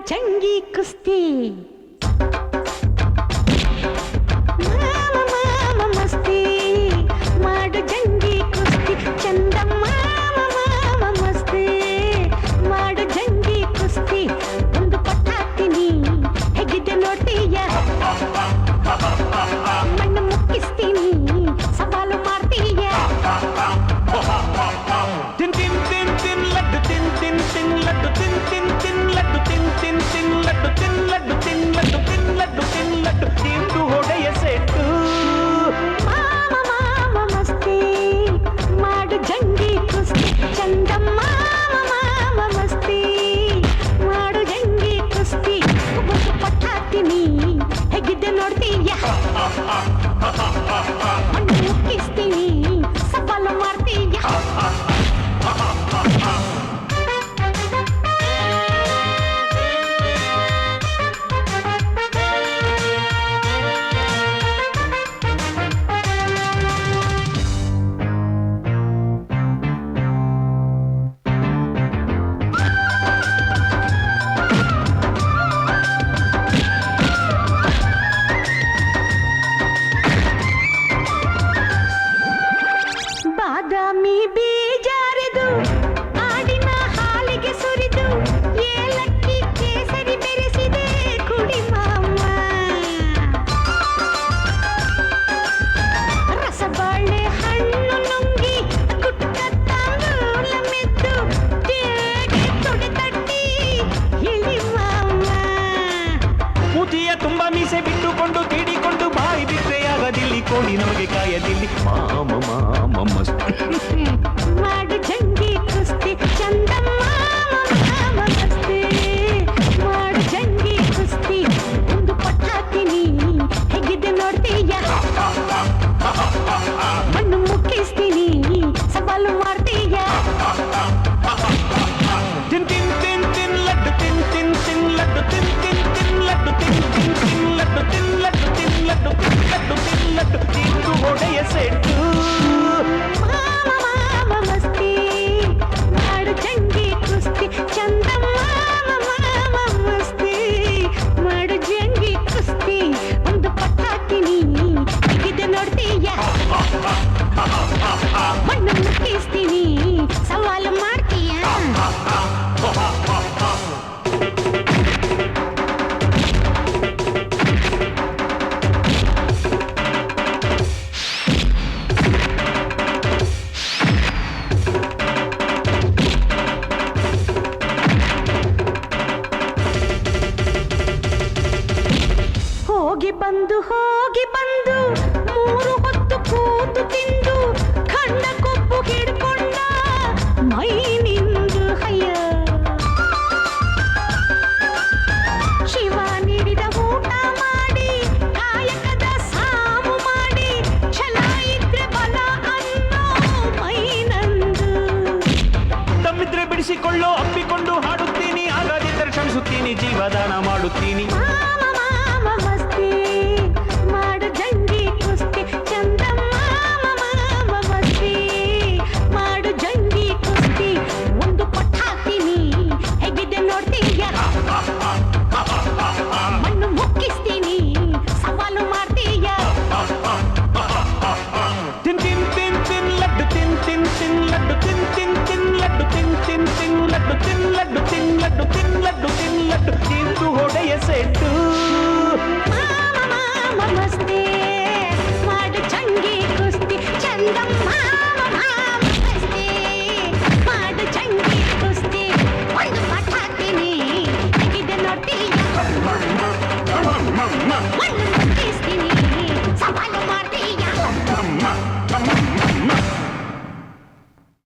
ಜಂಗಿ ಕುಸ್ತಿ ಮಾಮ ಮಾಮ ಮಸ್ತಿ ಮಾಡು ಜಂಗಿ ಕುಸ್ತಿ ಚಂದಮ್ಮ ಮಾಮ ಮಸ್ತಿ ಮಾಡು ಜಂಗಿ ಕುಸ್ತಿ ಒಂದು ಪಟ್ಟಾಕ್ತೀನಿ ಹೇಗಿದೆ ನೋಡ್ತೀಯ ಮಣ್ಣು ಮುಕ್ಕಿಸ್ತೀನಿ ಸವಾಲು ಮಾಡ್ತೀಯ ತಿನ್ ತಿನ್ ತಿನ್ ತಿನ್ ಲಡ್ಡು ತಿನ್ ತಿನ್ ತಿನ್ ಲಡ್ಡು ತಿನ್ ತಿನ್ ತಿನ್ ಲಡ್ಡು ತಿನ್ ತಿನ್ ತಿನ್ ಲಡ್ಡು ತಿನ್ ಲಡ್ಡು ತಿನ್ ಲಡ್ಡು ತಿನ್ ಲಡ್ಡು ತಿನ್ ಲಡ್ಡು ತಿಂದು ಹೊಡೆಯ ಸೆಟ್ಟು ಮಾಮ ಮಾಮ ಮಸ್ತಿ ಮಾಡು ಜಂಗಿ ಕುಸ್ತಿ ಚಂದಮ್ಮ ಮಾಮ ಮಸ್ತಿ ಮಾಡು ಜಂಗಿ ಕುಸ್ತಿ ಒಂದು ಪಟ್ಟಾಕ್ತೀನಿ ಹೇಗಿದ್ದೆ ನೋಡ್ತೀಯ ಮಣ್ಣು ಮುಕ್ಕಿಸ್ತೀನಿ ಸವಾಲು ಮಾಡ್ತೀಯ ಬಾದಾಮಿ ಬೀಜಾರೆದು ಆಡಿನ ಹಾಲಿಗೆ ಸುರಿದು ಏಲಕ್ಕಿ ಕೇಸರಿ ಬೆರೆಸಿದೆ ಕುಡಿ ಮಾಮ ರಸಬಾಳೆ ಹಣ್ಣು ನುಂಗಿ ಕುಟ್ಟ ತಾಂಬೂಲ ಮೆದ್ದು ತೇಗೆ ತೊಡೆ ತಟ್ಟಿ ಇಳಿ ಮಾಮ ಮೂತಿಯ ತುಂಬ ಮೀಸೆ ಬಿಟ್ಟುಕೊಂಡು ತೀಡಿಕೊಂಡು ಬಾಯಿ ಬಿಟ್ಟರೆಯಾಗದಿಲ್ಲಿ ಕೋಡಿ ನಮಗೆ ಕಾಯದಿಲ್ಲಿ ಮಾಮ ಮಾಮ ಮಸ್ತ್ ಮಾಡು ಜಂಗಿ ಕುಸ್ತಿ ಚಂದಮ್ಮ ಮಾಮ ಮಸ್ತಿ ಮಾಡು ಜಂಗಿ ಕುಸ್ತಿ ಒಂದು ಪಟ್ಟಾಕ್ತೀನಿ ಹೇಗಿದೆ ನೋಡ್ತೀಯ ಮಣ್ಣು ಮುಕ್ಕಿಸ್ತೀನಿ ಸವಾಲು ಮಾಡ್ತೀಯ ತಿನ್ ತಿನ್ ತಿನ್ ತಿನ್ ಲಡ್ಡು ತಿನ್ ತಿನ್ ತಿನ್ ಲಡ್ಡು ತಿನ್ ತಿನ್ ತಿನ್ ಲಡ್ಡು ತಿನ್ ತಿನ್ ತಿನ್ ಲಡ್ಡು ತಿನ್ ಲಡ್ಡು ತಿನ್ ಲಡ್ಡು ತಿನ್ ಲಡ್ಡು ತಿನ್ ಲಡ್ಡು ತಿಂದು ಹೊಡೆಯ ಸೆಟ್ಟು ಮಾಮ ಮಾಮ ಮಸ್ತಿ ಮಾಡು ಜಂಗಿ ಕುಸ್ತಿ ಚಂದಮ್ಮ ಮಾಮ ಮಸ್ತಿ ಮಾಡು ಜಂಗಿ ಕುಸ್ತಿ ಒಂದು ಪಟ್ಟಾಕ್ತೀನಿ ಹೇಗಿದೆ ನೋಡ್ತೀಯ ಮಣ್ಣು ಮುಕ್ಕಿಸ್ತೀನಿ ಸವಾಲು ಮಾಡ್ತೀಯ ಹೋಗಿ ಬಂದು ಮೂರು ಹೊತ್ತು ಕೂತು ತಿಂದು ಖಂಡ ಕೊಬ್ಬು ಹಿಡ್ಕೊಂಡ ಮೈ ನಿಂದು ಹಯ್ಯ ಶಿವ ನೀಡಿದ ಊಟ ಮಾಡಿ ಕಾಯಕದ ಸಾಮು ಮಾಡಿ ಛಲ ಇದ್ರೆ ಬಲ ಅನ್ನೋ ಮೈ ನಂದು ತಮ್ಮಿದ್ರೆ ಬಿಡಿಸಿಕೊಳ್ಳೋ ಅಪ್ಪಿಕೊಂಡು ಹಾಡುತ್ತೀನಿ ಆಗಾದಿದ್ದರೆ ಕ್ಷಮಿಸುತ್ತೀನಿ ಜೀವದಾನ ಮಾಡುತ್ತೀನಿ ಮಾಮ ಮಾಮ ಮಸ್ತಿ ಮಾಡು ಜಂಗಿ ಕುಸ್ತಿ ಚಂದಮ್ಮ ಮಾಮ ಮಸ್ತಿ ಮಾಡು ಜಂಗಿ ಕುಸ್ತಿ ಒಂದು ಪಟ್ಟಾಕ್ತೀನಿ ಹೇಗಿದೆ ನೋಡ್ತೀಯ ಮಣ್ಣು ಮುಕ್ಕಿಸ್ತೀನಿ ಸವಾಲು ಮಾಡ್ತೀಯ ತಿನ್ ತಿನ್ ತಿನ್ ತಿನ್ ಲಡ್ಡು ತಿನ್ ತಿನ್ ತಿನ್ ಲಡ್ಡು ತಿನ್ ತಿನ್ ತಿನ್ ಲಡ್ಡು ತಿನ್ ತಿನ್ ತಿನ್ ಲಡ್ಡು ತಿನ್ ಲಡ್ಡು ತಿನ್ ಲಡ್ಡು ತಿನ್ ಲಡ್ಡು ತಿನ್ ಲಡ್ಡು ತಿಂದು ಹೊಡೆಯ ಸೆಟ್ಟು ಮಾಮ ಮಾಮ ಮಸ್ತಿ ಮಾಡು ಜಂಗಿ ಕುಸ್ತಿ ಚಂದಮ್ಮ